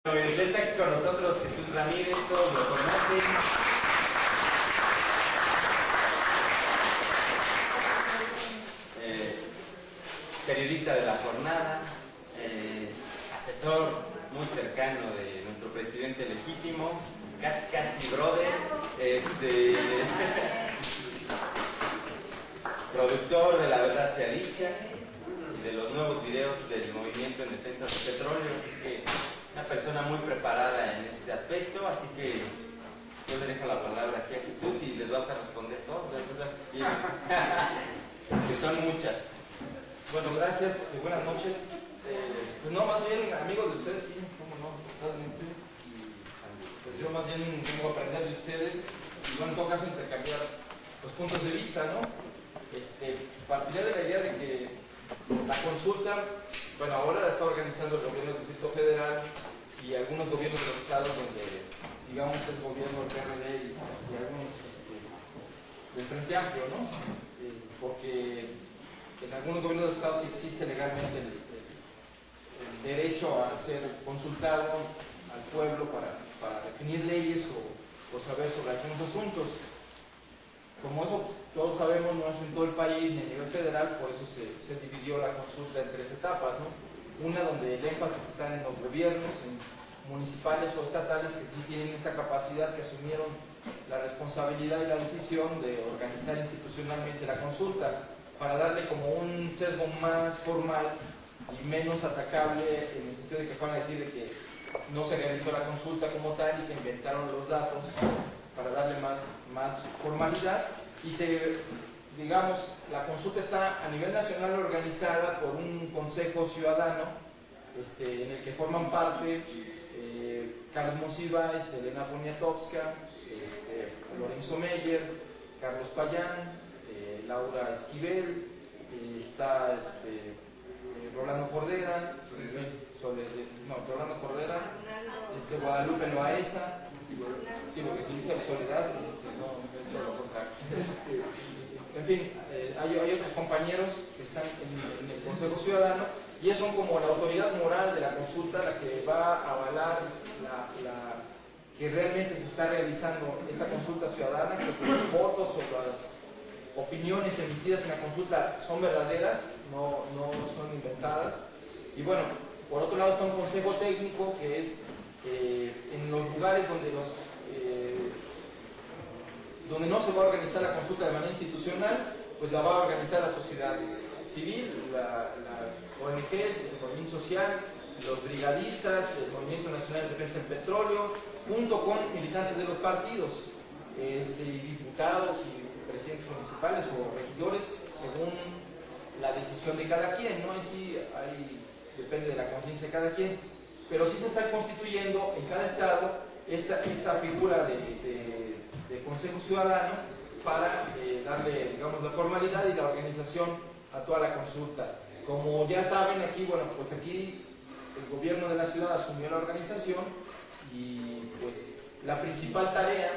Está aquí con nosotros Jesús Ramírez, todos lo conocen. Periodista de La Jornada, asesor muy cercano de nuestro presidente legítimo, casi brother, productor de La Verdad Sea Dicha y de los nuevos videos del Movimiento en Defensa del Petróleo, así que una persona muy preparada en este aspecto, así que yo le dejo la palabra aquí a Jesús y les vas a responder todas las dudas que tienen, que son muchas. Bueno, gracias y buenas noches. Pues no, más bien amigos de ustedes, sí, cómo no, totalmente. Pues yo más bien vengo a aprender de ustedes y bueno, en todo caso intercambiar los puntos de vista, ¿no? Partiría de la idea de que la consulta, bueno, ahora la está organizando el gobierno del Distrito Federal y algunos gobiernos de los estados donde, digamos, el gobierno del PRD y algunos del Frente Amplio, ¿no? Porque en algunos gobiernos de los estados existe legalmente el derecho a ser consultado al pueblo para definir leyes o saber sobre algunos asuntos. Como eso todos sabemos, no es en todo el país ni a nivel federal, por eso se dividió la consulta en tres etapas, ¿no? Una donde el énfasis está en los gobiernos, en municipales o estatales que sí tienen esta capacidad, que asumieron la responsabilidad y la decisión de organizar institucionalmente la consulta, para darle como un sesgo más formal y menos atacable, en el sentido de que van a decir de que no se realizó la consulta como tal y se inventaron los datos para darle más formalidad. Y digamos, la consulta está a nivel nacional organizada por un consejo ciudadano en el que forman parte Carlos Monsiváis, Elena Poniatowska, Lorenzo Meyer, Carlos Payán, Laura Esquivel, está Rolando Cordera, Rolando Cordera, Guadalupe Loaesa, sí, porque si dice Soledad, no, es todo lo contrario. En fin, hay otros compañeros que están en el Consejo Ciudadano y ellos son como la autoridad moral de la consulta, la que va a avalar que realmente se está realizando esta consulta ciudadana, que los votos o las opiniones emitidas en la consulta son verdaderas, no son inventadas. Y bueno, por otro lado está un consejo técnico que es en los lugares donde no se va a organizar la consulta de manera institucional, pues la va a organizar la sociedad civil, las ONG, el movimiento social, los brigadistas, el Movimiento Nacional de Defensa del Petróleo, junto con militantes de los partidos, diputados y presidentes municipales o regidores, según la decisión de cada quien, ¿no? Depende de la conciencia de cada quien, pero sí se está constituyendo en cada estado esta figura de Consejo Ciudadano para darle, digamos, la formalidad y la organización a toda la consulta. Como ya saben, aquí el gobierno de la ciudad asumió la organización y pues la principal tarea,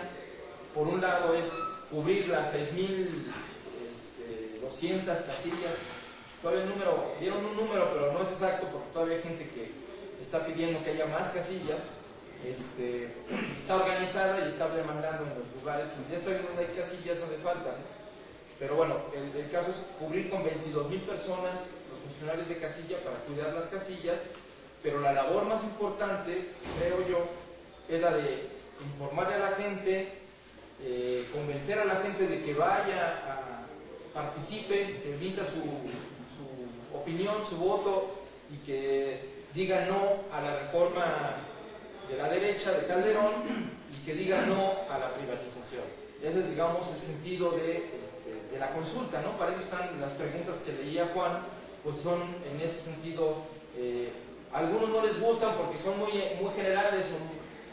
por un lado, es cubrir las 6.200 casillas. Todavía dieron un número, pero no es exacto porque todavía hay gente que está pidiendo que haya más casillas. Está organizada y está demandando en los lugares, ya está viendo donde hay casillas donde faltan. Pero bueno, el caso es cubrir con 22.000 personas los funcionarios de casilla para cuidar las casillas, pero la labor más importante, creo yo, es la de informarle a la gente, convencer a la gente de que vaya, participe, que emita su opinión, su voto y que diga no a la reforma de la derecha de Calderón y que diga no a la privatización. Ese es, digamos, el sentido de la consulta, ¿no? Para eso están las preguntas que leía Juan, pues son en ese sentido, algunos no les gustan porque son muy generales o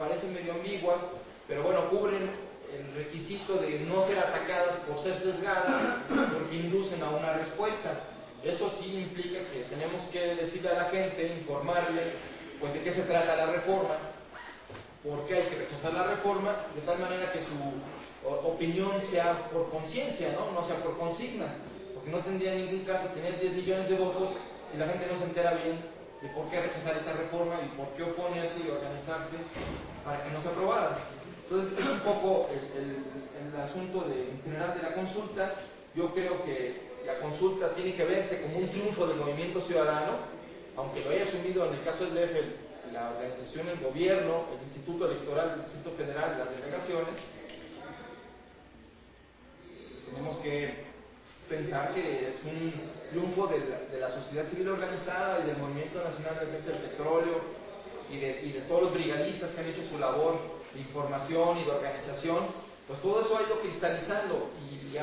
parecen medio ambiguas, pero bueno, cubren el requisito de no ser atacadas por ser sesgadas, porque inducen a una respuesta. Esto sí implica que tenemos que decirle a la gente, informarle, pues de qué se trata la reforma, por qué hay que rechazar la reforma, de tal manera que su opinión sea por conciencia, no sea por consigna, porque no tendría ningún caso tener 10 millones de votos si la gente no se entera bien de por qué rechazar esta reforma y por qué oponerse y organizarse para que no se aprobara. Entonces, es un poco el asunto en general de la consulta. Yo creo que la consulta tiene que verse como un triunfo del movimiento ciudadano, aunque lo haya asumido en el caso del DF la organización, el gobierno, el Instituto Electoral del Distrito Federal, las delegaciones. Tenemos que pensar que es un triunfo de la sociedad civil organizada y del Movimiento Nacional de Defensa del Petróleo y de todos los brigadistas que han hecho su labor de información y de organización. Pues todo eso ha ido cristalizando y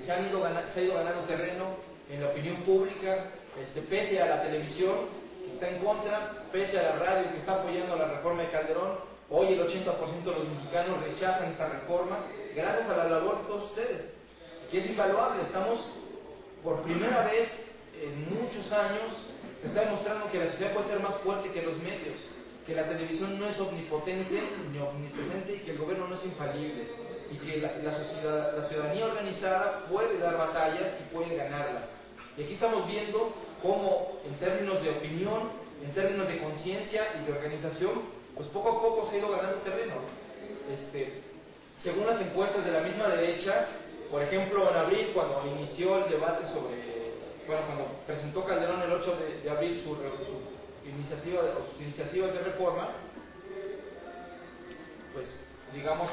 se ha ido ganando terreno en la opinión pública, pese a la televisión que está en contra, pese a la radio que está apoyando la reforma de Calderón. Hoy el 80% de los mexicanos rechazan esta reforma gracias a la labor de todos ustedes, y es invaluable. Estamos por primera vez en muchos años, se está demostrando que la sociedad puede ser más fuerte que los medios, que la televisión no es omnipotente ni omnipresente y que el gobierno no es infalible, y que la ciudadanía organizada puede dar batallas y puede ganarlas. Y aquí estamos viendo cómo en términos de opinión, en términos de conciencia y de organización, pues poco a poco se ha ido ganando terreno. Según las encuestas de la misma derecha, por ejemplo, en abril, cuando inició el debate cuando presentó Calderón el 8 de abril sus iniciativas de reforma, pues digamos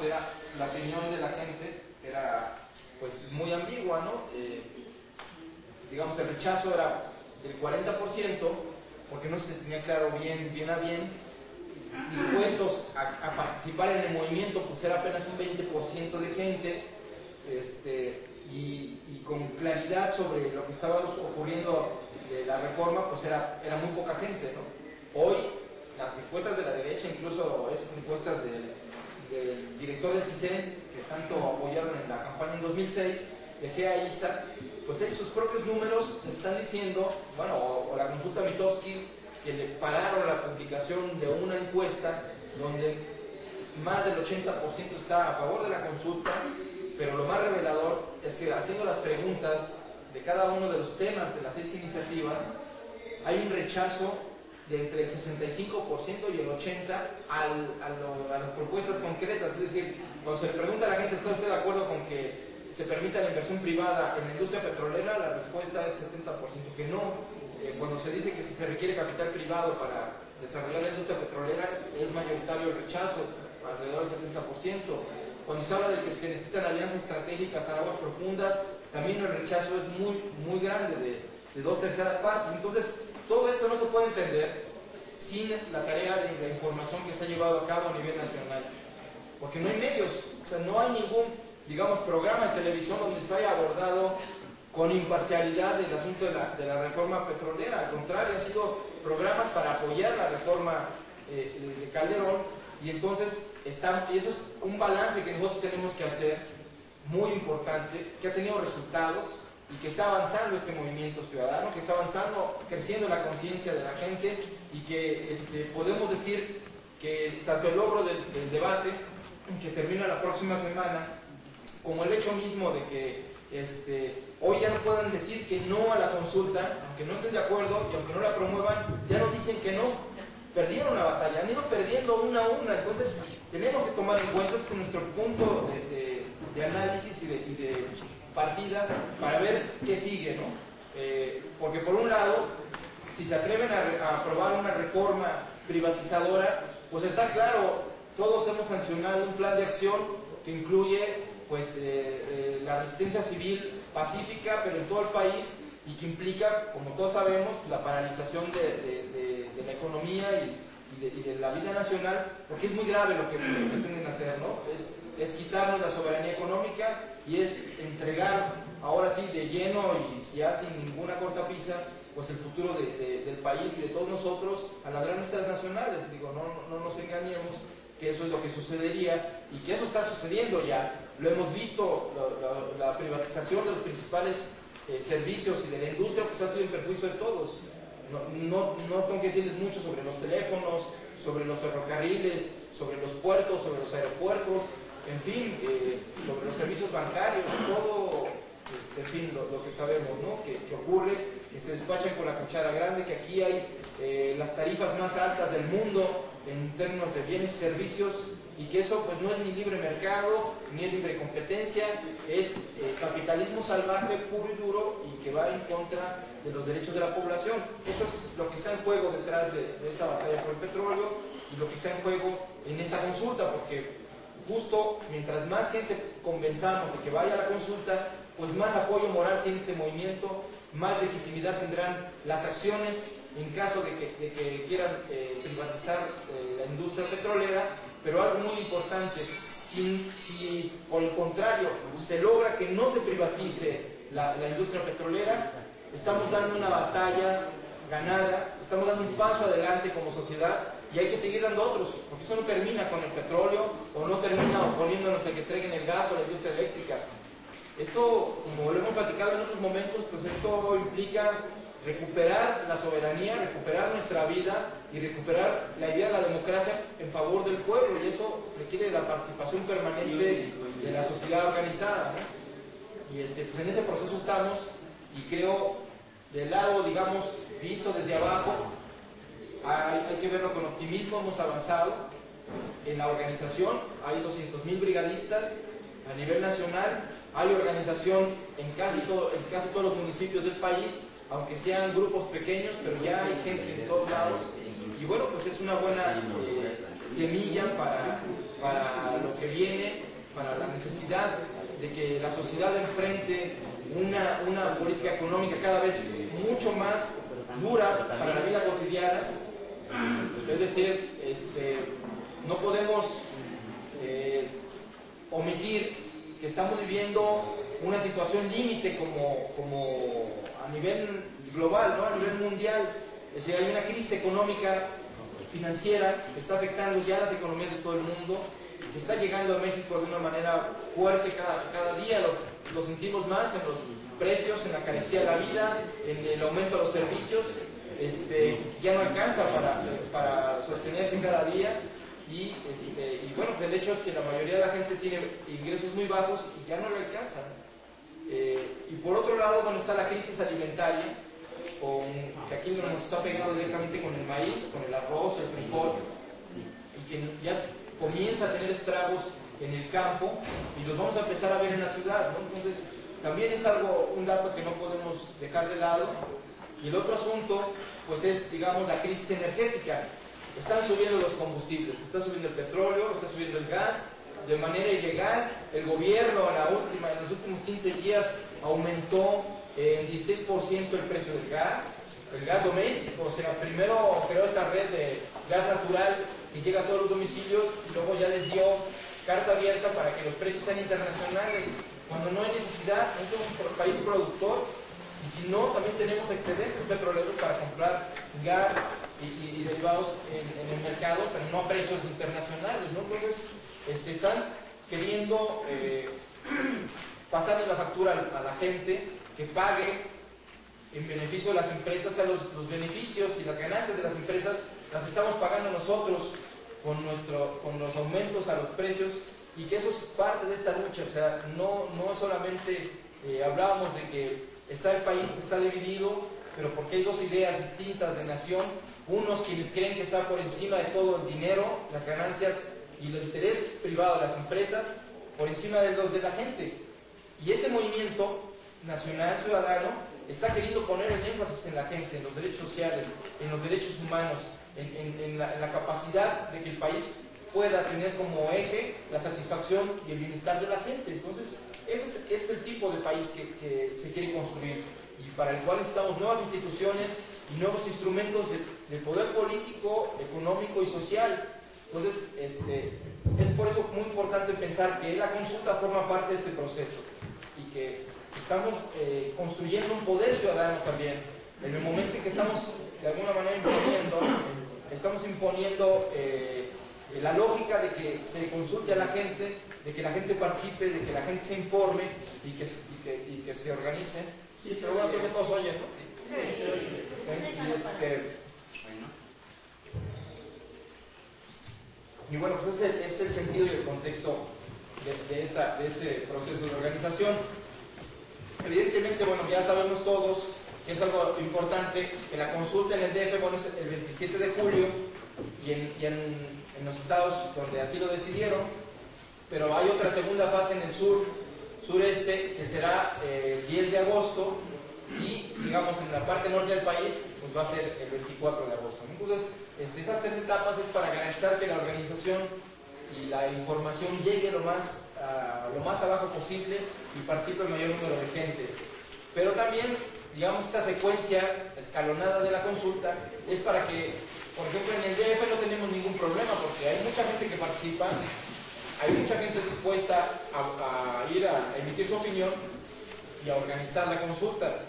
la opinión de la gente era pues muy ambigua, ¿no? Digamos el rechazo era del 40%, porque no se tenía claro bien a bien. Dispuestos a participar en el movimiento, pues era apenas un 20% de gente, y con claridad sobre lo que estaba ocurriendo de la reforma, pues era muy poca gente, ¿no? Hoy, las encuestas de la derecha, incluso esas encuestas del director del CISEN, que tanto apoyaron en la campaña en 2006, de Gea Isa, pues ellos sus propios números están diciendo, bueno, o la consulta Mitofsky, que le pararon la publicación de una encuesta donde más del 80% está a favor de la consulta, pero lo más revelador es que haciendo las preguntas de cada uno de los temas de las 6 iniciativas, hay un rechazo de entre el 65% y el 80% a las propuestas concretas. Es decir, cuando se le pregunta a la gente, ¿está usted de acuerdo con que se permita la inversión privada en la industria petrolera? La respuesta es 70% que no. Cuando se dice que si se requiere capital privado para desarrollar la industria petrolera, es mayoritario el rechazo, alrededor del 70%. Cuando se habla de que se necesitan alianzas estratégicas a aguas profundas, también el rechazo es muy grande, de 2/3 partes. Entonces, todo esto no se puede entender sin la tarea de la información que se ha llevado a cabo a nivel nacional. Porque no hay medios, o sea, no hay ningún, digamos, programa de televisión donde se haya abordado con imparcialidad el asunto de la reforma petrolera. Al contrario, han sido programas para apoyar la reforma de Calderón, y entonces y eso es un balance que nosotros tenemos que hacer, muy importante, que ha tenido resultados y que está avanzando este movimiento ciudadano, que está avanzando, creciendo la conciencia de la gente, y que podemos decir que tanto el logro del debate, que termina la próxima semana, como el hecho mismo de que hoy ya no puedan decir que no a la consulta, aunque no estén de acuerdo y aunque no la promuevan, ya no dicen que no. Perdieron la batalla, han ido perdiendo una a una. Entonces tenemos que tomar en cuenta, este es nuestro punto de análisis y de partida para ver qué sigue, ¿no? Porque por un lado, si se atreven a aprobar una reforma privatizadora, pues está claro, todos hemos sancionado un plan de acción que incluye pues la resistencia civil pacífica, pero en todo el país, y que implica, como todos sabemos, la paralización de la economía y de la vida nacional, porque es muy grave lo que pretenden hacer, ¿no? Es quitarnos la soberanía económica y es entregar, ahora sí, de lleno y ya sin ninguna cortapisa, pues el futuro del país y de todos nosotros a las grandes transnacionales. Digo, no nos engañemos, que eso es lo que sucedería, y que eso está sucediendo ya. Lo hemos visto, la privatización de los principales servicios y de la industria, pues ha sido en perjuicio de todos. No tengo que decirles mucho sobre los teléfonos, sobre los ferrocarriles, sobre los puertos, sobre los aeropuertos, en fin, sobre los servicios bancarios, todo en fin, lo que sabemos, ¿no? Que ocurre, que se despachan con la cuchara grande, que aquí hay las tarifas más altas del mundo en términos de bienes y servicios, y que eso pues no es ni libre mercado, ni es libre competencia, es capitalismo salvaje puro y duro, y que va en contra de los derechos de la población. Eso es lo que está en juego detrás de esta batalla por el petróleo, y lo que está en juego en esta consulta, porque justo mientras más gente convenzamos de que vaya a la consulta, pues más apoyo moral tiene este movimiento, más legitimidad tendrán las acciones en caso de que quieran privatizar la industria petrolera. Pero algo muy importante, si por el contrario se logra que no se privatice la industria petrolera, estamos dando una batalla ganada, estamos dando un paso adelante como sociedad, y hay que seguir dando otros, porque eso no termina con el petróleo, o no termina oponiéndonos a que traigan el gas o la industria eléctrica. Esto, como lo hemos platicado en otros momentos, pues esto implica recuperar la soberanía, recuperar nuestra vida y recuperar la idea de la democracia en favor del pueblo, y eso requiere la participación permanente de la sociedad organizada, ¿no? Y pues en ese proceso estamos, y creo, del lado, digamos, visto desde abajo, hay que verlo con optimismo. Hemos avanzado en la organización, hay 200,000 brigadistas a nivel nacional, hay organización en casi todos los municipios del país, aunque sean grupos pequeños, pero ya hay gente en todos lados, y bueno, pues es una buena semilla para lo que viene, para la necesidad de que la sociedad enfrente una política económica cada vez mucho más dura para la vida cotidiana. Es decir, no podemos omitir que estamos viviendo una situación límite como a nivel global, ¿no? A nivel mundial. Es decir, hay una crisis económica financiera que está afectando ya las economías de todo el mundo, que está llegando a México de una manera fuerte cada día, lo sentimos más en los precios, en la carestía de la vida, en el aumento de los servicios, ya no alcanza para sostenerse cada día, y bueno, pues el hecho es que la mayoría de la gente tiene ingresos muy bajos y ya no le alcanzan. Y por otro lado, bueno, está la crisis alimentaria, que aquí nos está pegando directamente con el maíz, con el arroz, el frijol, y que ya comienza a tener estragos en el campo, y los vamos a empezar a ver en la ciudad, ¿no? Entonces, también es un dato que no podemos dejar de lado. Y el otro asunto, pues es, digamos, la crisis energética. Están subiendo los combustibles, está subiendo el petróleo, está subiendo el gas, de manera ilegal. El gobierno en los últimos 15 días aumentó en 16% el precio del gas doméstico. O sea, primero creó esta red de gas natural que llega a todos los domicilios, y luego ya les dio carta abierta para que los precios sean internacionales, cuando no hay necesidad. No somos un país productor, y si no, también tenemos excedentes petroleros para comprar gas y derivados en el mercado, pero no a precios internacionales, ¿no? Entonces, están queriendo pasarle la factura a la gente, que pague en beneficio de las empresas. O sea, los beneficios y las ganancias de las empresas las estamos pagando nosotros con los aumentos a los precios, y que eso es parte de esta lucha. O sea, no solamente hablábamos de que el país está dividido, pero porque hay dos ideas distintas de nación. Unos quienes creen que está por encima de todo el dinero, las ganancias y el interés privado de las empresas, por encima de los de la gente. Y este movimiento nacional ciudadano está queriendo poner el énfasis en la gente, en los derechos sociales, en los derechos humanos, en la capacidad de que el país pueda tener como eje la satisfacción y el bienestar de la gente. Entonces, ese es el tipo de país que se quiere construir, y para el cual necesitamos nuevas instituciones y nuevos instrumentos de poder político, económico y social. Entonces, es por eso muy importante pensar que la consulta forma parte de este proceso, y que estamos construyendo un poder ciudadano también. En el momento en que estamos de alguna manera imponiendo la lógica de que se consulte a la gente, de que la gente participe, de que la gente se informe y que se organice. Sí, pero bueno, creo que todos oyen, ¿no? Y bueno, pues ese es el sentido y el contexto de este proceso de organización. Evidentemente, bueno, ya sabemos todos que es algo importante, que la consulta en el DF, bueno, es el 27 de julio y en los estados donde así lo decidieron, pero hay otra segunda fase en el sureste, que será el 10 de agosto y, digamos, en la parte norte del país, pues va a ser el 24 de agosto. Entonces, esas tres etapas es para garantizar que la organización y la información llegue lo más abajo posible y participe el mayor número de gente. Pero también, digamos, esta secuencia escalonada de la consulta es para que, por ejemplo, en el DF no tenemos ningún problema porque hay mucha gente que participa, hay mucha gente dispuesta a ir a emitir su opinión y a organizar la consulta,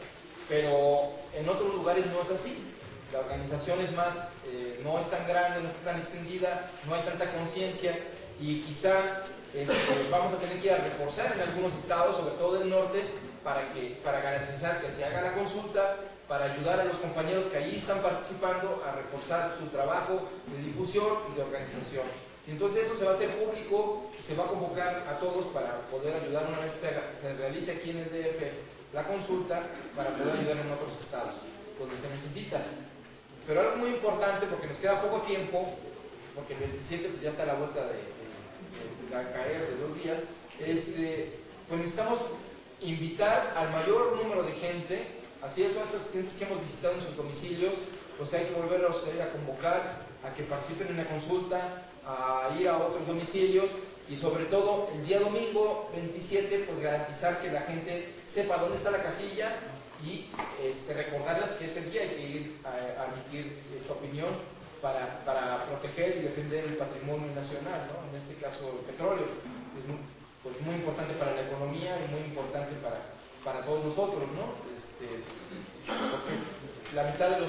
pero en otros lugares no es así. La organización es más, no es tan grande, no está tan extendida, no hay tanta conciencia y quizá vamos a tener que ir a reforzar en algunos estados, sobre todo del norte, para garantizar que se haga la consulta, para ayudar a los compañeros que allí están participando a reforzar su trabajo de difusión y de organización. Y entonces eso se va a hacer público y se va a convocar a todos para poder ayudar una vez que se realice aquí en el DF la consulta, para poder ayudar en otros estados donde se necesita. Pero algo muy importante, porque nos queda poco tiempo, porque el 27 pues ya está a la vuelta de caer de 2 días, pues necesitamos invitar al mayor número de gente, así de todas estas clientes que hemos visitado en sus domicilios, pues hay que volverlos a convocar a que participen en la consulta, a ir a otros domicilios y sobre todo el día domingo 27 pues garantizar que la gente sepa dónde está la casilla y recordarles que ese día hay que ir a emitir esta opinión para proteger y defender el patrimonio nacional, ¿no? En este caso el petróleo. Es muy importante para la economía y muy importante para todos nosotros, ¿no? Porque la mitad de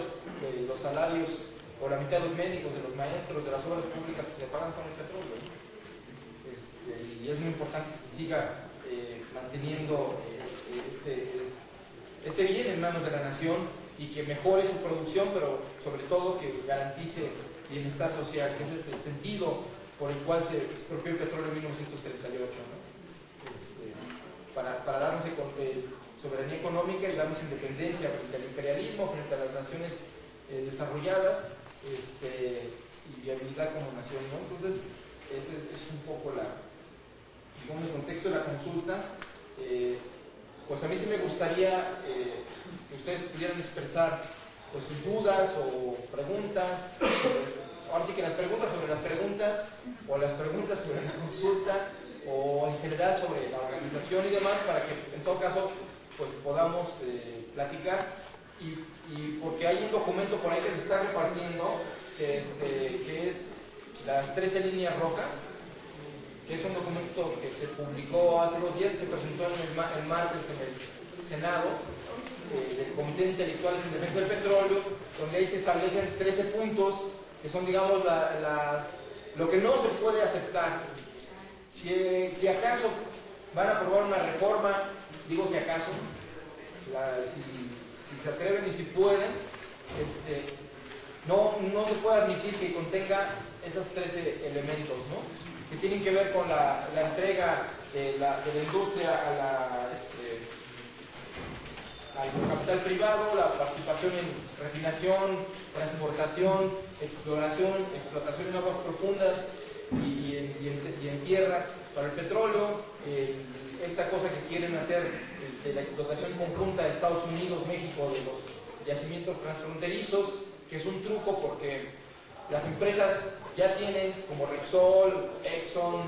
los salarios o la mitad de los médicos, de los maestros, de las obras públicas se pagan con el petróleo, ¿no? Y es muy importante que se siga manteniendo este bien en manos de la nación y que mejore su producción, pero sobre todo que garantice bienestar social, que ese es el sentido por el cual se expropió el petróleo en 1938, ¿no? Para darnos soberanía económica y darnos independencia frente al imperialismo, frente a las naciones desarrolladas y viabilidad como nación, ¿no? Entonces, ese es un poco el contexto de la consulta. Pues a mí sí me gustaría que ustedes pudieran expresar pues, sus dudas o preguntas, ahora sí que las preguntas sobre las preguntas, o las preguntas sobre la consulta, o en general sobre la organización y demás, para que en todo caso pues podamos platicar. Y porque hay un documento por ahí que se está repartiendo, que es las 13 líneas rojas, que es un documento que se publicó hace 2 días, se presentó el martes en el Senado, del Comité de Intelectuales en Defensa del Petróleo, donde ahí se establecen 13 puntos, que son, digamos, lo que no se puede aceptar. Si acaso van a aprobar una reforma, digo si acaso, si se atreven y si pueden, no se puede admitir que contenga esos 13 elementos, ¿no? Que tienen que ver con la entrega de la industria al capital privado, la participación en refinación, transportación, explotación en aguas profundas y en tierra para el petróleo, esta cosa que quieren hacer de la explotación conjunta de Estados Unidos, México, de los yacimientos transfronterizos, que es un truco porque las empresas ya tienen, como Repsol, Exxon,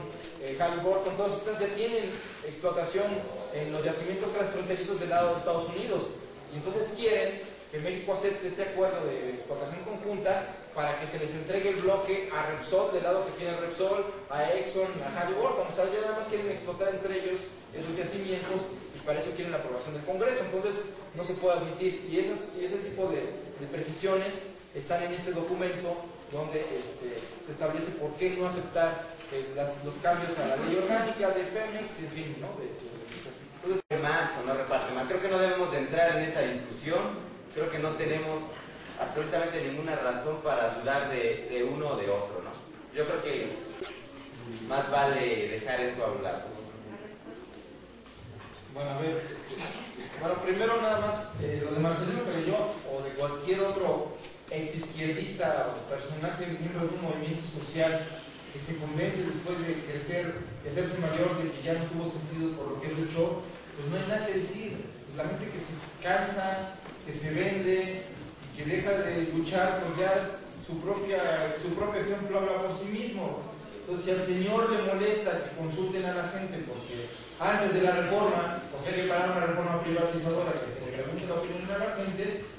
Halliburton, todas estas ya tienen explotación en los yacimientos transfronterizos del lado de Estados Unidos. Y entonces quieren que México acepte este acuerdo de explotación conjunta para que se les entregue el bloque a Repsol, del lado que tiene Repsol, a Exxon, a Halliburton. O sea, ya nada más quieren explotar entre ellos esos yacimientos y para eso quieren la aprobación del Congreso. Entonces no se puede admitir. Y ese tipo de precisiones están en este documento donde se establece por qué no aceptar los cambios a la ley orgánica de Pemex, en fin, ¿no? Entonces, más o no reparte más. Creo que no debemos de entrar en esa discusión. Creo que no tenemos absolutamente ninguna razón para dudar de uno o de otro, ¿no? Yo creo que más vale dejar eso a un lado. Bueno, a ver, bueno, primero nada más, lo de Marcelino Perelló o de cualquier otro exizquierdista o personaje miembro de un movimiento social que se convence después de crecer, de hacerse mayor, de que ya no tuvo sentido por lo que luchó, pues no hay nada que decir. La gente que se cansa, que se vende y que deja de luchar, pues ya su propio ejemplo habla por sí mismo. Entonces, si al señor le molesta que consulten a la gente, porque antes de la reforma, porque hay que parar una reforma privatizadora, que se le pregunte la opinión a la gente,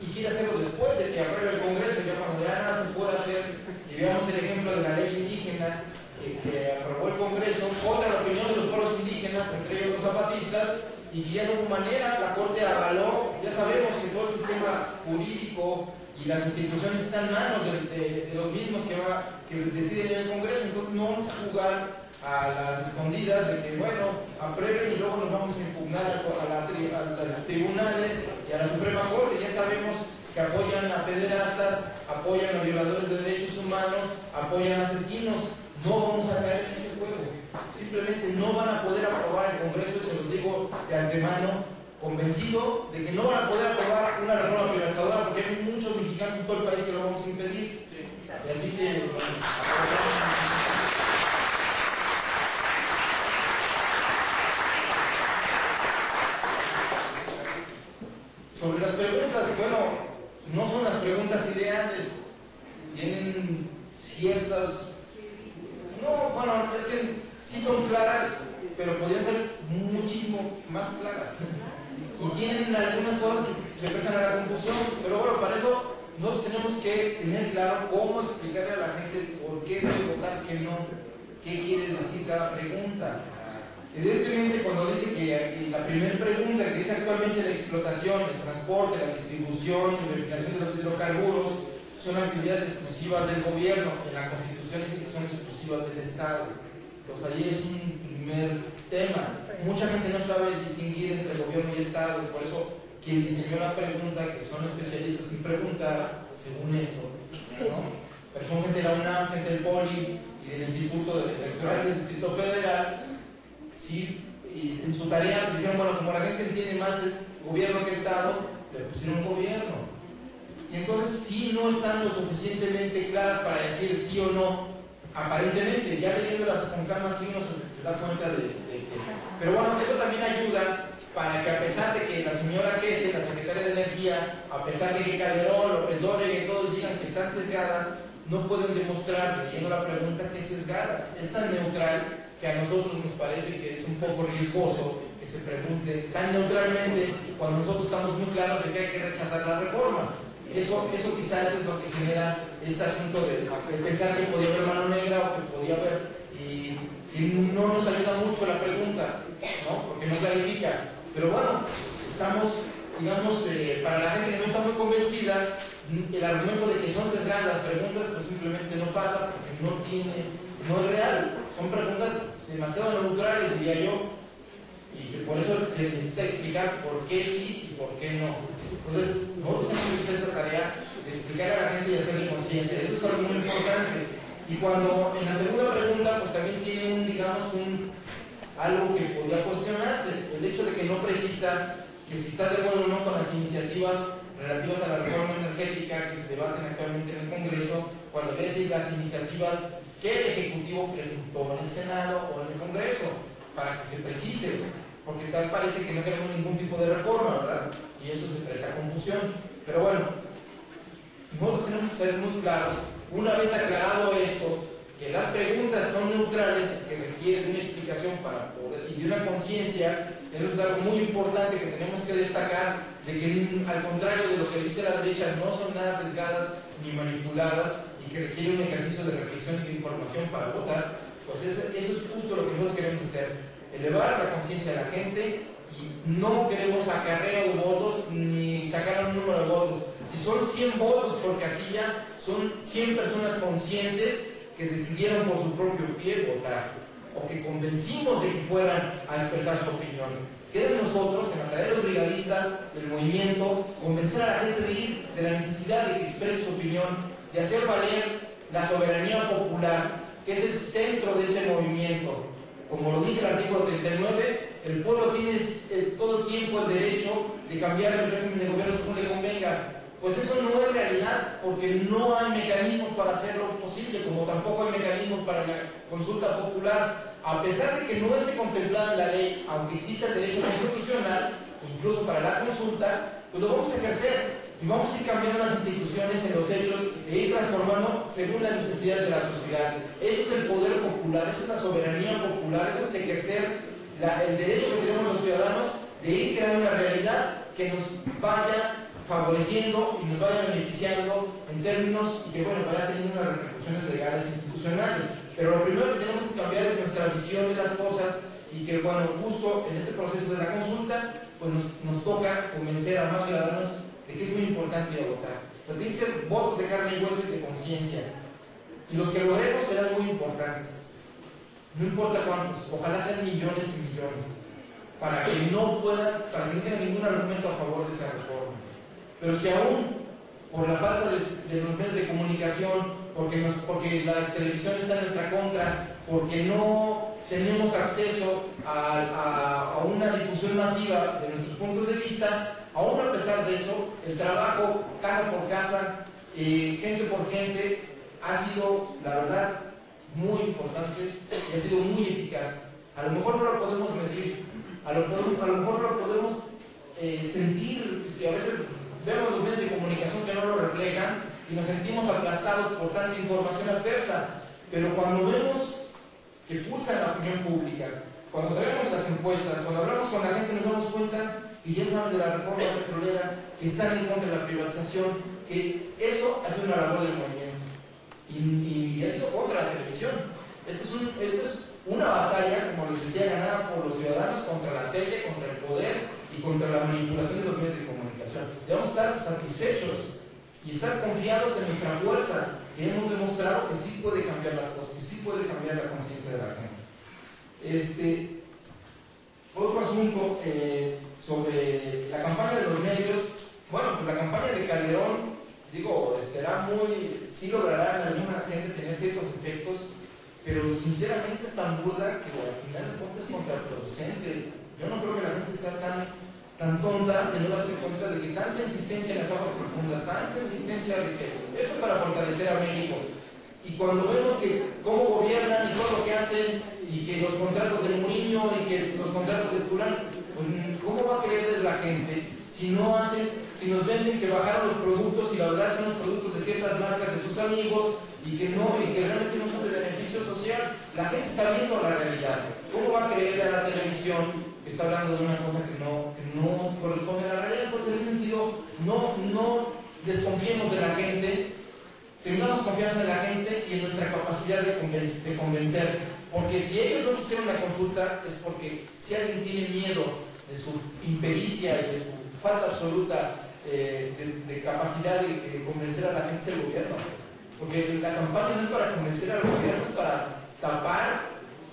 y quiere hacerlo después de que apruebe el Congreso, ya cuando ya nada se puede hacer, y veamos el ejemplo de la ley indígena que aprobó el Congreso contra la opinión de los pueblos indígenas, entre ellos los zapatistas, y que ya no hubo manera, la Corte avaló, ya sabemos que todo el sistema jurídico y las instituciones están en manos de los mismos que deciden en el Congreso, entonces no vamos a jugar a las escondidas de que, bueno, aprueben y luego nos vamos a impugnar a los tribunales y a la Suprema Corte. Ya sabemos que apoyan a pederastas, apoyan a violadores de derechos humanos, apoyan a asesinos. No vamos a caer en ese juego. Simplemente no van a poder aprobar el Congreso, y se los digo de antemano, convencido de que no van a poder aprobar una reforma privatizadora porque hay muchos mexicanos en todo el país que lo vamos a impedir. Y así que... Sobre las preguntas, bueno, no son las preguntas ideales, tienen ciertas... No, bueno, es que sí son claras, pero podrían ser muchísimo más claras. Y tienen algunas cosas que se prestan a la confusión, pero bueno, para eso nosotros tenemos que tener claro cómo explicarle a la gente por qué debe votar, qué no, qué quiere decir cada pregunta. Evidentemente, cuando dice que la primera pregunta que dice actualmente la explotación, el transporte, la distribución y verificación de los hidrocarburos son actividades exclusivas del gobierno, en la Constitución dice que son exclusivas del Estado. Pues ahí es un primer tema. Mucha gente no sabe distinguir entre gobierno y Estado, y por eso quien diseñó la pregunta, que son especialistas en preguntar, según esto, ¿no? Pero son gente de la UNAM, gente del POLI y del Instituto Electoral del Distrito Federal. Sí, y en su tarea pues, dijeron, bueno, como la gente entiende más gobierno que Estado, le pusieron gobierno. Y entonces sí no están lo suficientemente claras para decir sí o no, aparentemente, ya leyéndolas con calma sí uno se da cuenta de que... Pero bueno, eso también ayuda para que a pesar de que la señora Kessel, la secretaria de Energía, a pesar de que Calderón, López Dóriga y todos digan que están sesgadas, no pueden demostrar, leyendo la pregunta, que es sesgada. Es tan neutral que a nosotros nos parece que es un poco riesgoso que se pregunte tan neutralmente cuando nosotros estamos muy claros de que hay que rechazar la reforma. Eso quizás es lo que genera este asunto de pensar que podía haber mano negra o que podía haber, y no nos ayuda mucho la pregunta, ¿no? Porque no clarifica. Pero bueno, estamos, digamos, para la gente que no está muy convencida, el argumento de que son sesgadas las preguntas, pues simplemente no pasa porque no es real. Son preguntas demasiado neutrales, diría yo, y por eso se necesita explicar por qué sí y por qué no. Entonces, nosotros tenemos que hacer esa tarea de explicar a la gente y hacerle conciencia. Eso es algo muy importante. Y cuando en la segunda pregunta, pues también tiene algo que podría cuestionarse, el hecho de que no precisa que si está de acuerdo o no con las iniciativas relativas a la reforma energética que se debaten actualmente en el Congreso, cuando ve si las iniciativas que el Ejecutivo presentó en el Senado o en el Congreso, para que se precise, porque tal parece que no queremos ningún tipo de reforma, ¿verdad? Y eso se presta a confusión. Pero bueno, nosotros tenemos que ser muy claros, una vez aclarado esto, que las preguntas son neutrales, que requieren una explicación para poder, y de una conciencia. Eso es algo muy importante que tenemos que destacar, de que al contrario de lo que dice la derecha, no son nada sesgadas ni manipuladas, y que requiere un ejercicio de reflexión y de información para votar. Pues eso es justo lo que nosotros queremos hacer, elevar la conciencia de la gente, y no queremos acarreo de votos ni sacar un número de votos. Si son 100 votos por casilla, son 100 personas conscientes que decidieron por su propio pie votar, o que convencimos de que fueran a expresar su opinión. Queda en nosotros, en la tarea de los brigadistas del movimiento, convencer a la gente de ir, de la necesidad de que exprese su opinión, de hacer valer la soberanía popular, que es el centro de este movimiento. Como lo dice el artículo 39, el pueblo tiene todo el tiempo el derecho de cambiar el régimen de gobierno según le convenga. Pues eso no es realidad, porque no hay mecanismos para hacerlo posible, como tampoco hay mecanismos para la consulta popular. A pesar de que no esté contemplada en la ley, aunque exista el derecho constitucional, incluso para la consulta, pues lo vamos a ejercer y vamos a ir cambiando las instituciones en los hechos e ir transformando según las necesidades de la sociedad. Eso es el poder popular, eso es la soberanía popular, eso es ejercer el derecho que tenemos los ciudadanos de ir creando una realidad que nos vaya favoreciendo y nos vaya beneficiando en términos y que bueno, vaya teniendo unas repercusiones legales e institucionales. Pero lo primero que tenemos que cambiar es nuestra visión de las cosas y que bueno, justo en este proceso de la consulta pues nos toca convencer a más ciudadanos de que es muy importante ir a votar. Pero tienen que ser votos de carne y hueso y de conciencia. Y los que logremos serán muy importantes. No importa cuántos, ojalá sean millones y millones, para que no tengan ningún argumento a favor de esa reforma. Pero si aún, por la falta de los medios de comunicación, porque la televisión está en nuestra contra, porque no tenemos acceso a una difusión masiva de nuestros puntos de vista, aún a pesar de eso, el trabajo casa por casa, gente por gente, ha sido, la verdad, muy importante y ha sido muy eficaz. A lo mejor no lo podemos medir, a lo mejor no lo podemos sentir, y a veces vemos los medios de comunicación que no lo reflejan y nos sentimos aplastados por tanta información adversa, pero cuando vemos que pulsa la opinión pública, cuando sabemos las encuestas, cuando hablamos con la gente nos damos cuenta que ya saben de la reforma petrolera, que están en contra de la privatización, que eso ha sido una labor del movimiento y ha sido contra la televisión. Esta es una batalla, como les decía, ganada por los ciudadanos contra la tele, contra el poder y contra la manipulación de los medios de comunicación. Debemos estar satisfechos y estar confiados en nuestra fuerza, que hemos demostrado que sí puede cambiar las cosas, que sí puede cambiar la conciencia de la gente. Otro asunto sobre la campaña de los medios. Bueno, pues la campaña de Calderón, sí logrará en alguna gente tener ciertos efectos, pero sinceramente es tan burda que al final de cuentas es contraproducente. Yo no creo que la gente sea tan tonta de no darse cuenta de que tanta insistencia en las aguas profundas, tanta insistencia de que esto es para fortalecer a México, y cuando vemos que cómo gobiernan y todo lo que hacen, y que los contratos del Mourinho y que los contratos del Fulano, pues ¿cómo va a creerles la gente si nos venden que bajaron los productos y la verdad son los productos de ciertas marcas de sus amigos y que realmente no son de beneficio social? La gente está viendo la realidad. ¿Cómo va a creerle a la televisión que está hablando de una cosa que no corresponde a la realidad? Pues en ese sentido, no desconfiemos de la gente, tengamos confianza en la gente y en nuestra capacidad de convencer. Porque si ellos no hicieron la consulta es porque si alguien tiene miedo de su impericia y de su falta absoluta de capacidad de convencer a la gente es el gobierno. Porque la campaña no es para convencer al gobierno, es para tapar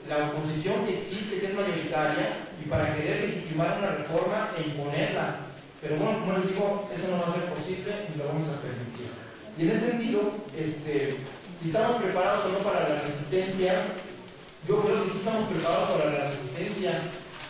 la oposición que existe, que es mayoritaria, y para querer legitimar una reforma e imponerla. Pero bueno, como les digo, eso no va a ser posible ni lo vamos a permitir. Y en ese sentido, si estamos preparados o no para la resistencia, yo creo que sí estamos preparados para la resistencia.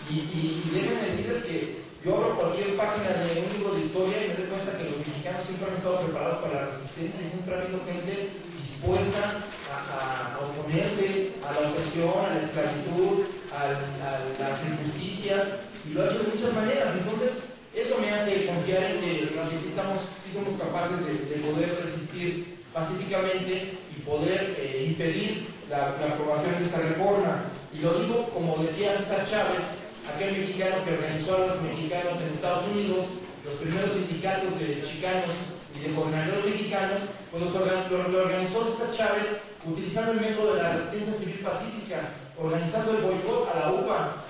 Y déjenme decirles que yo abro cualquier página de un libro de historia y me doy cuenta que los mexicanos siempre han estado preparados para la resistencia y siempre ha habido gente dispuesta a oponerse a la opresión, a la esclavitud, a las injusticias, y lo ha hecho de muchas maneras. Entonces, eso me hace confiar en que sí somos capaces de poder resistir pacíficamente y poder impedir la aprobación de esta reforma. Y lo digo, como decía César Chávez, aquel mexicano que organizó a los mexicanos en Estados Unidos, los primeros sindicatos de chicanos y de jornaleros mexicanos, pues lo organizó César Chávez utilizando el método de la resistencia civil pacífica, organizando el boicot a la uva,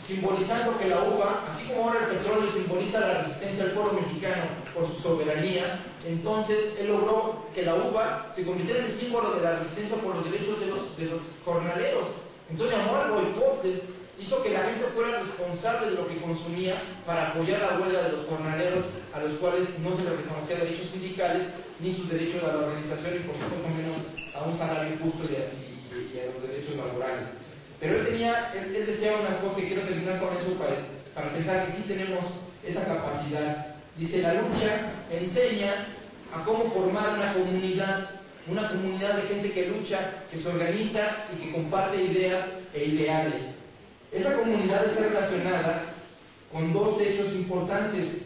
simbolizando que la uva, así como ahora el petróleo simboliza la resistencia al pueblo mexicano por su soberanía, entonces él logró que la uva se convirtiera en el símbolo de la resistencia por los derechos de los jornaleros. Entonces llamó al boicot, hizo que la gente fuera responsable de lo que consumía para apoyar la huelga de los jornaleros, a los cuales no se les reconocía derechos sindicales ni sus derechos a la organización y por supuesto menos a un salario justo y a los derechos laborales. Pero él decía unas cosas que quiero terminar con eso para pensar que sí tenemos esa capacidad. Dice, la lucha enseña a cómo formar una comunidad de gente que lucha, que se organiza y que comparte ideas e ideales. Esa comunidad está relacionada con dos hechos importantes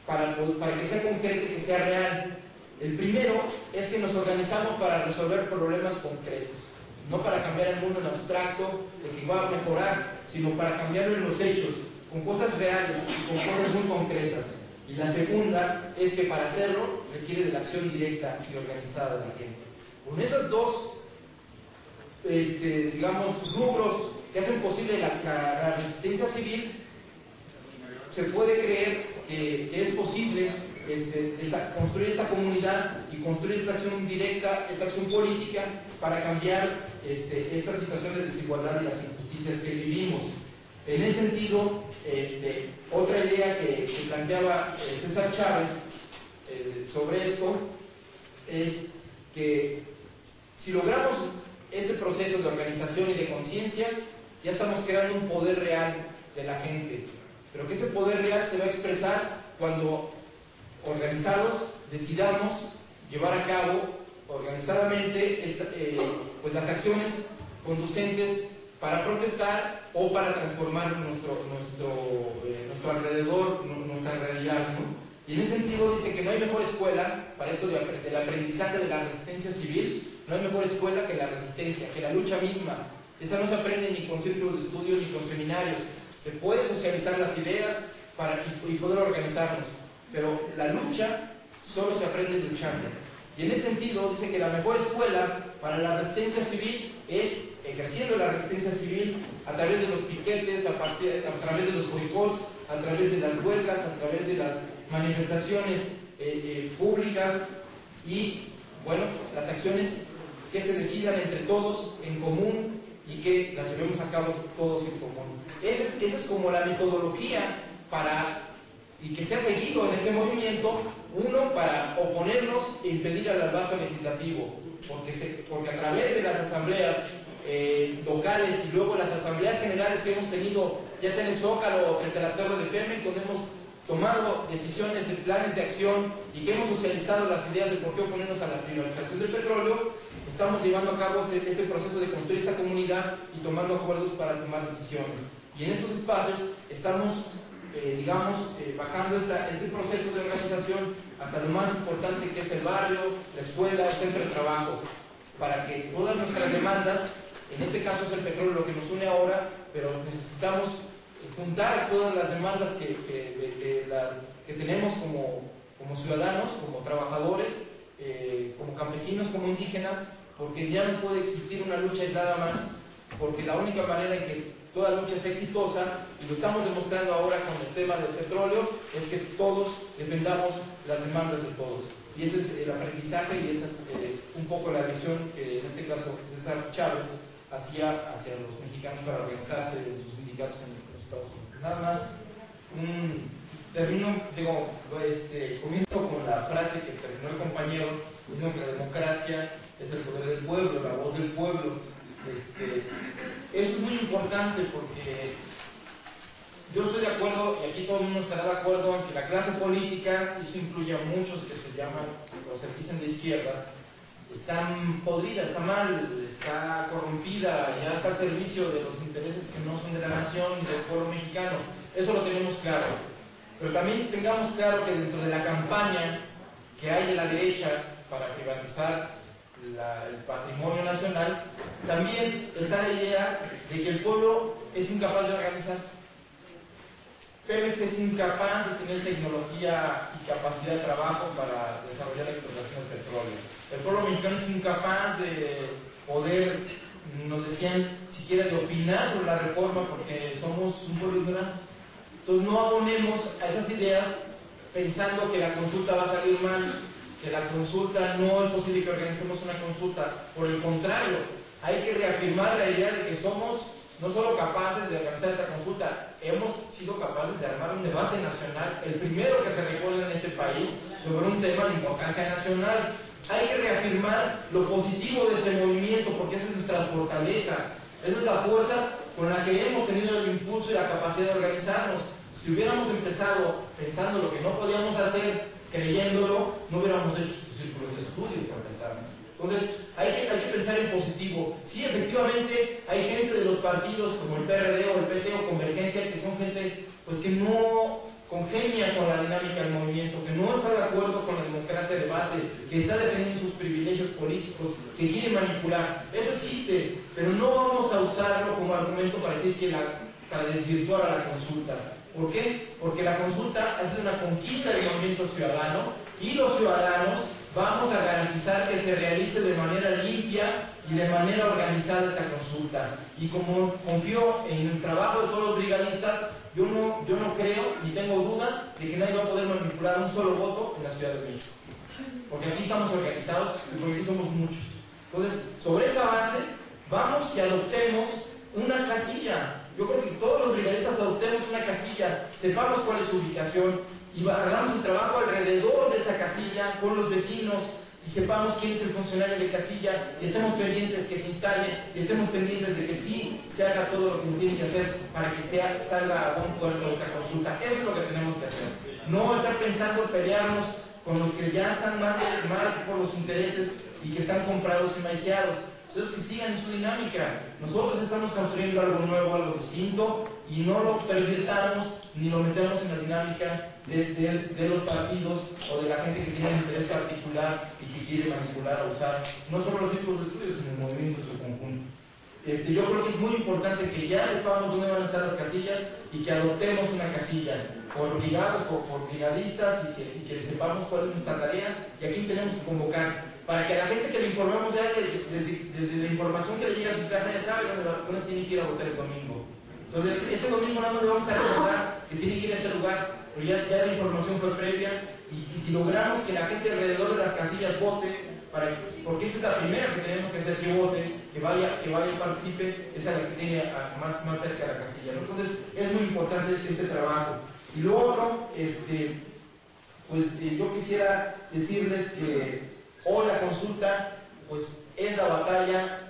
para que sea concreto y que sea real. El primero es que nos organizamos para resolver problemas concretos, no para cambiar el mundo en abstracto, de que va a mejorar, sino para cambiarlo en los hechos, con cosas reales y con cosas muy concretas. Y la segunda es que para hacerlo requiere de la acción directa y organizada de la gente. Con esos dos, digamos, rubros que hacen posible la resistencia civil, se puede creer que es posible construir esta comunidad y construir esta acción directa, esta acción política para cambiar esta situación de desigualdad y las injusticias que vivimos. En ese sentido, otra idea que planteaba César Chávez sobre esto es que si logramos este proceso de organización y de conciencia, ya estamos creando un poder real de la gente, pero que ese poder real se va a expresar cuando organizados decidamos llevar a cabo organizadamente pues las acciones conducentes para protestar o para transformar nuestro alrededor, nuestra realidad, ¿no? Y en ese sentido dice que no hay mejor escuela para esto del aprendizaje de la resistencia civil, no hay mejor escuela que la resistencia, que la lucha misma. Esa no se aprende ni con círculos de estudio ni con seminarios. Se puede socializar las ideas y poder organizarnos, pero la lucha solo se aprende luchando. Y en ese sentido dice que la mejor escuela para la resistencia civil es ejerciendo la resistencia civil a través de los piquetes, a través de los boicots, a través de las huelgas, a través de las manifestaciones públicas y, bueno, las acciones que se decidan entre todos en común y que las llevemos a cabo todos en común. Esa es como la metodología y que se ha seguido en este movimiento, uno, para oponernos e impedir al vaso legislativo, porque a través de las asambleas locales y luego las asambleas generales que hemos tenido, ya sea en el Zócalo o frente a la torre de Pemex, donde hemos tomado decisiones de planes de acción y que hemos socializado las ideas de por qué oponernos a la privatización del petróleo, estamos llevando a cabo este proceso de construir esta comunidad y tomando acuerdos para tomar decisiones. Y en estos espacios estamos bajando este proceso de organización hasta lo más importante, que es el barrio, la escuela, el centro de trabajo, para que todas nuestras demandas, en este caso es el petróleo lo que nos une ahora, pero necesitamos juntar todas las demandas que tenemos como ciudadanos, como trabajadores, como campesinos, como indígenas, porque ya no puede existir una lucha aislada más, porque la única manera en que toda lucha sea exitosa, y lo estamos demostrando ahora con el tema del petróleo, es que todos defendamos las demandas de todos. Y ese es el aprendizaje y esa es un poco la lección que en este caso César Chávez hacía hacia los mexicanos para organizarse en sus sindicatos en los Estados Unidos. Nada más, comienzo con la frase que terminó el compañero, diciendo que la democracia es el poder del pueblo, la voz del pueblo. Eso es muy importante porque yo estoy de acuerdo, y aquí todo el mundo estará de acuerdo, en que la clase política, y eso incluye a muchos que se llaman o se dicen de izquierda, está podrida, está mal, está corrompida, ya está al servicio de los intereses que no son de la nación y del pueblo mexicano. Eso lo tenemos claro. Pero también tengamos claro que dentro de la campaña que hay de la derecha para privatizar el patrimonio nacional, también está la idea de que el pueblo es incapaz de organizarse. Pemex es incapaz de tener tecnología y capacidad de trabajo para desarrollar la explotación del petróleo. El pueblo mexicano es incapaz de poder, nos decían, siquiera de opinar sobre la reforma porque somos un pueblo ignorante. Entonces no abonemos a esas ideas pensando que la consulta va a salir mal, que la consulta no es posible que organicemos una consulta. Por el contrario, hay que reafirmar la idea de que somos no solo capaces de organizar esta consulta, hemos sido capaces de armar un debate nacional, el primero que se recuerda en este país, sobre un tema de importancia nacional. Hay que reafirmar lo positivo de este movimiento, porque esa es nuestra fortaleza. Esa es la fuerza con la que hemos tenido el impulso y la capacidad de organizarnos. Si hubiéramos empezado pensando lo que no podíamos hacer, creyéndolo, no hubiéramos hecho estos círculos de estudio para empezar. Entonces, hay que pensar en positivo. Sí, efectivamente, hay gente de los partidos como el PRD o el PT o Convergencia que son gente pues que no congenia con la dinámica del movimiento, que no está de acuerdo con la democracia de base, que está defendiendo sus privilegios políticos, que quiere manipular. Eso existe, pero no vamos a usarlo como argumento para decir que para desvirtuar a la consulta. ¿Por qué? Porque la consulta ha sido una conquista del movimiento ciudadano y los ciudadanos vamos a garantizar que se realice de manera limpia y de manera organizada esta consulta. Y como confío en el trabajo de todos los brigadistas, yo no creo ni tengo duda de que nadie va a poder manipular un solo voto en la Ciudad de México. Porque aquí estamos organizados y porque aquí somos muchos. Entonces, sobre esa base, vamos y adoptemos una casilla. Yo creo que todos los brigadistas adoptemos una casilla, sepamos cuál es su ubicación y hagamos el trabajo alrededor de esa casilla con los vecinos y sepamos quién es el funcionario de casilla y estemos pendientes que se instale y estemos pendientes de que sí se haga todo lo que tiene que hacer para que salga a buen puerto esta consulta. Eso es lo que tenemos que hacer. No estar pensando en pelearnos con los que ya están más por los intereses y que están comprados y maiciados. Entonces que sigan en su dinámica. Nosotros estamos construyendo algo nuevo, algo distinto y no lo pervirtamos ni lo metemos en la dinámica de los partidos o de la gente que tiene un interés particular y que quiere manipular o usar no solo los círculos de estudios, sino el movimiento en su conjunto. Yo creo que es muy importante que ya sepamos dónde van a estar las casillas y que adoptemos una casilla por brigados, por brigadistas y que sepamos cuál es nuestra tarea y a quién tenemos que convocar para que a la gente que le informemos ya desde la información que le llega a su casa ya sabe dónde tiene que ir a votar el domingo. Entonces ese domingo nada más le vamos a recordar que tiene que ir a ese lugar, pero ya la información fue previa y si logramos que la gente alrededor de las casillas vote, porque esa es la primera que tenemos que hacer que vote, que vaya y participe, esa es la que tiene más cerca de la casilla, ¿no? Entonces es muy importante este trabajo. Y lo otro, yo quisiera decirles que hoy la consulta pues es la batalla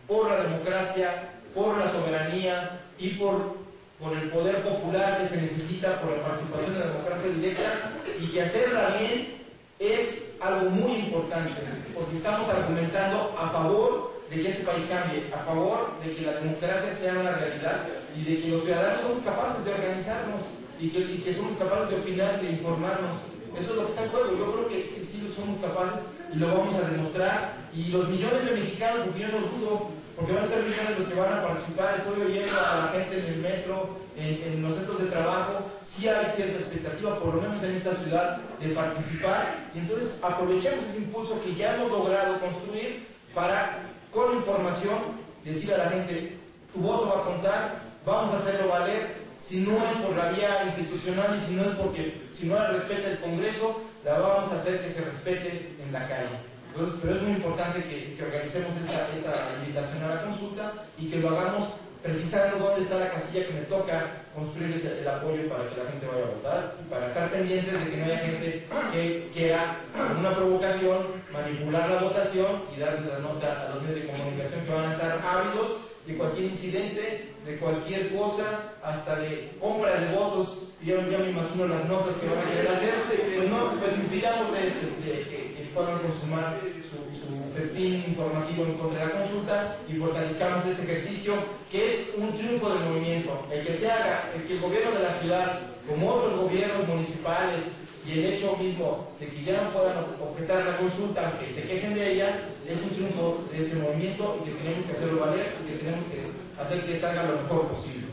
por la democracia, por la soberanía y por el poder popular que se necesita por la participación de la democracia directa y que hacerla bien es algo muy importante porque estamos argumentando a favor de que este país cambie, a favor de que la democracia sea una realidad y de que los ciudadanos somos capaces de organizarnos y que somos capaces de opinar y de informarnos. Eso es lo que está en juego. Yo creo que sí lo somos capaces y lo vamos a demostrar. Y los millones de mexicanos, porque yo no dudo, porque van a ser millones los que van a participar. Estoy oyendo a la gente en el metro, en los centros de trabajo. Sí hay cierta expectativa, por lo menos en esta ciudad, de participar. Y entonces aprovechemos ese impulso que ya hemos logrado construir para, con información, decir a la gente: tu voto va a contar, vamos a hacerlo valer. Si no es por la vía institucional y si no la respeta el Congreso, la vamos a hacer que se respete en la calle. Entonces, pero es muy importante que organicemos esta invitación a la consulta y que lo hagamos precisando dónde está la casilla que me toca construir el apoyo para que la gente vaya a votar y para estar pendientes de que no haya gente que quiera, con una provocación, manipular la votación y darle la nota a los medios de comunicación que van a estar ávidos de cualquier incidente, de cualquier cosa, hasta de compra de votos. Ya me imagino las notas que van a querer hacer. Pues impidamosles que puedan consumar su festín informativo en contra de la consulta y fortalezcamos este ejercicio que es un triunfo del movimiento. El que se haga, el que el gobierno de la ciudad, como otros gobiernos municipales, y el hecho mismo de que ya no puedan objetar la consulta, aunque se quejen de ella, es un triunfo de este movimiento y que tenemos que hacerlo valer y que tenemos que hacer que salga lo mejor posible.